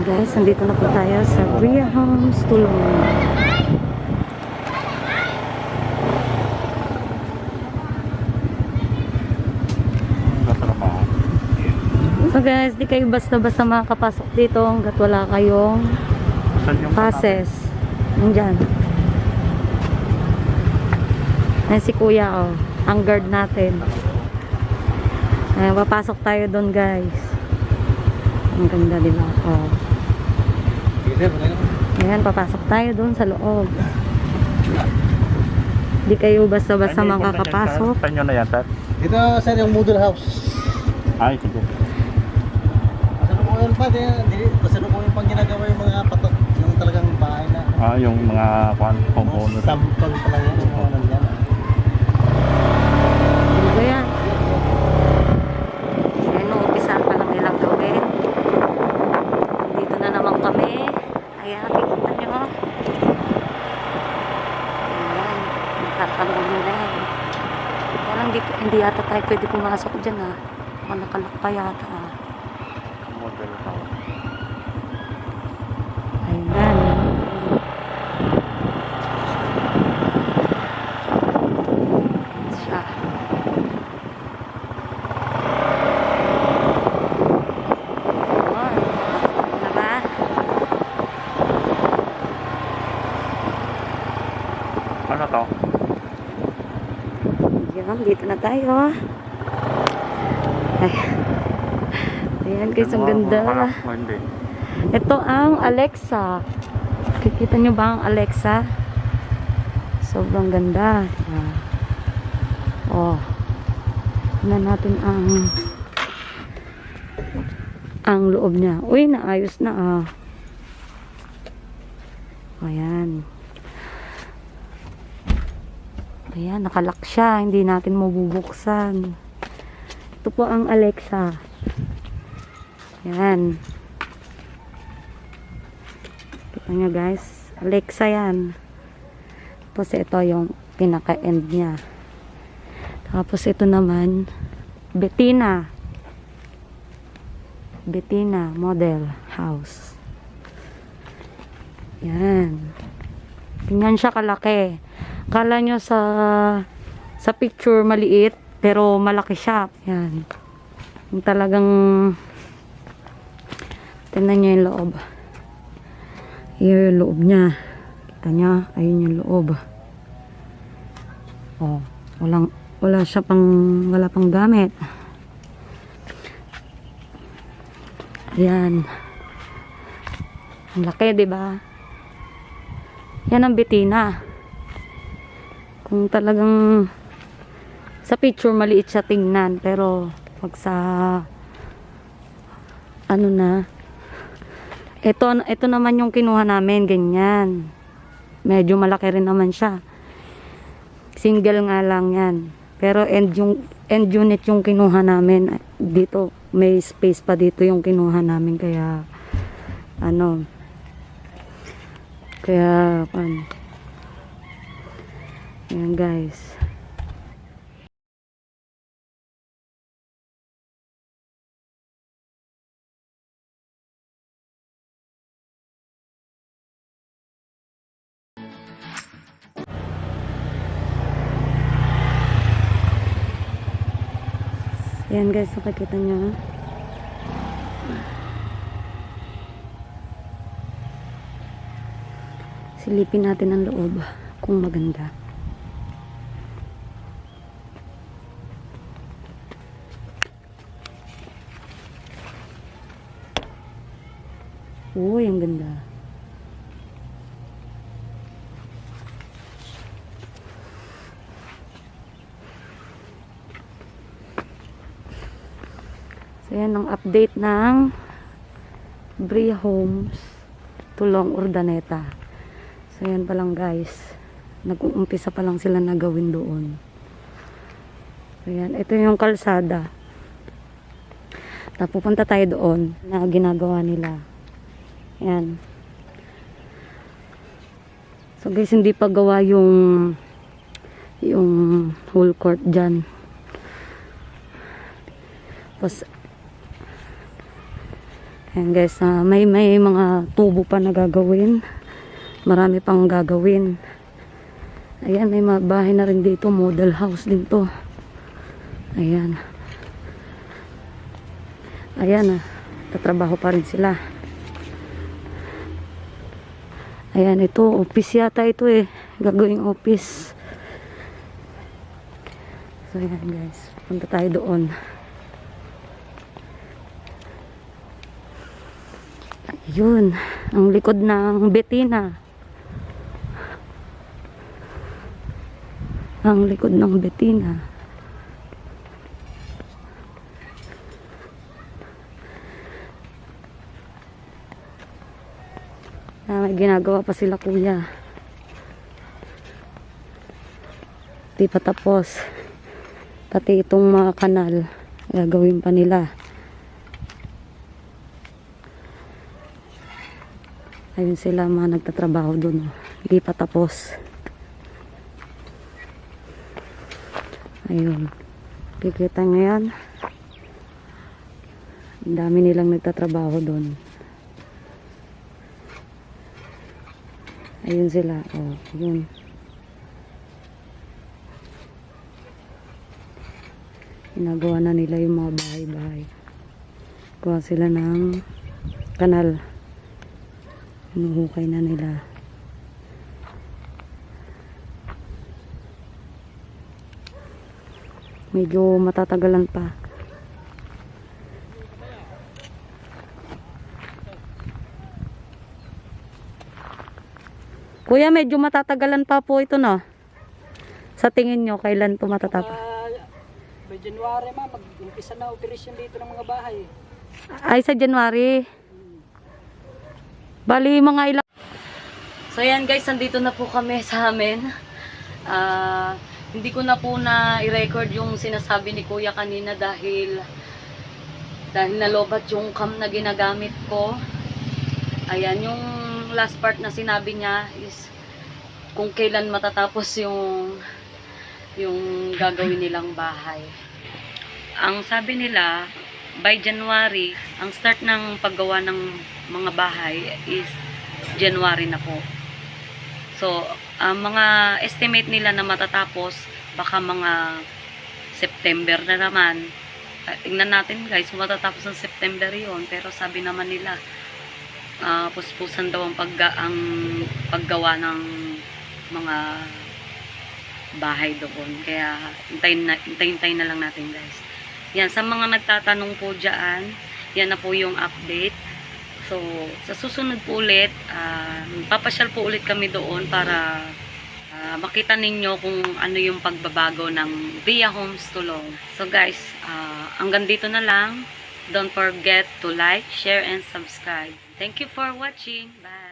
Guys, nandito na po tayo sa Bria Homes, Tulong. So guys, di kayo basta-basta makakapasok dito hanggat wala kayong passes. Nandyan. Ayan si kuya, oh. Ang guard natin. Ayan, papasok tayo doon guys. Ang ganda, diba? Oh. Ayan, papasok tayo doon sa loob. Di kayo basta-basta makakapasok. Saan nyo na yan, Tat? Ito sir yung model house. Ay, sige. Pasalubong pa din. Pasalubong yung pang ginagawa yung mga patok. Yung talagang bahay na. Yung mga homeowner. Sample pa lang yan. Yung mga nandyan. Dito yan. Ayan, umpisahan pa lang nilang gawin. Dito na naman kami. Ayan, nakikita nyo. Ayan, nagtatanong na rin. Parang dito, hindi yata tayo pwede pumasok dyan ha. Nakalak pa yata ha. Model house. Ayan. Siya. Ano ba? Ano to? Yan, dito na tayo. Ay. Ayan guys, ang ganda. Ito ang Alexa. Kikita nyo ba ang Alexa? Sobrang ganda. Oh. Tignan natin ang loob niya. Uy, naayos na ah. Ayan. Ayan, nakalock siya. Hindi natin mabubuksan. Ito po ang Alexa. Ayan. Kita nyo guys. Alexa yan. Tapos ito yung pinaka-end niya. Tapos ito naman, Bettina. Bettina model house. Yan. Tingnan siya kalaki. Kala nyo sa picture maliit, pero malaki siya. Yan. Yung talagang tingnan nyo yung loob. Ayan yung loob niya. Kita nyo, ayun yung loob. Oh, wala siya wala pang gamit. Ayan. Ang laki, diba? Yan ang Bettina. Kung talagang sa picture maliit siya tingnan, pero pag sa ano na, ito naman yung kinuha namin, ganyan. Medyo malaki rin naman siya. Single nga lang yan. Pero end unit yung kinuha namin. Dito, may space pa dito yung kinuha namin. Kaya, ayan guys. Ayan guys, nakikita nyo. Silipin natin ang loob kung maganda. Uy, ang ganda. So, yan ang update ng Bria Homes, Tulong, Urdaneta. So, yan pa lang guys. Nag-uumpisa pa lang sila na gawin doon. So, yan. Ito yung kalsada. Pupunta tayo doon na ginagawa nila. Yan. So, guys, hindi pa gawa yung whole court dyan. Tapos, Ayan guys, may mga tubo pa na gagawin. Marami pang gagawin. Ayan, may mga bahay na rin dito. Model house din to. Ayan. Ayan, tatrabaho pa rin sila. Ayan, ito, office yata ito eh. Gagawing office. So, ayan guys. Punta tayo doon. Ayun, ang likod ng Betina. Ang likod ng Betina. May ginagawa pa sila kuya. Di pa tapos. Pati itong mga kanal, gagawin pa nila. Ayun sila mga nagtatrabaho dun. Hindi pa tapos. Ayun. Kikita nyo yan. Ang dami nilang nagtatrabaho dun. Ayun sila. Oh, yun. Ginagawa na nila yung mga bahay-bahay. Kuha sila ng kanal. Hinuhukay na nila. Medyo matatagalan pa. Kuya, medyo matatagalan pa po ito, no? Sa tingin nyo, kailan ito matatapos? By January mag-umpisa na operasyon dito ng mga bahay. Ay, sa January. Bali, mga ilang... So, yan guys, nandito na po kami sa amin. Hindi ko na po na i-record yung sinasabi ni Kuya kanina dahil nalobat yung cam na ginagamit ko. Ayan, yung last part na sinabi niya is kung kailan matatapos yung gagawin nilang bahay. Ang sabi nila, by January, ang start ng paggawa ng mga bahay is January na po. So, ang mga estimate nila na matatapos, baka mga September na naman. Tingnan natin guys, kung matatapos ng September yon. Pero sabi naman nila, puspusan daw ang paggawa ng mga bahay doon. Kaya hintayin na lang natin guys. Yan, sa mga nagtatanong po dyan, yan na po yung update. So, sa susunod po ulit, papasyal po ulit kami doon para makita ninyo kung ano yung pagbabago ng Via Homes Tulong. So guys, hanggang dito na lang. Don't forget to like, share, and subscribe. Thank you for watching. Bye!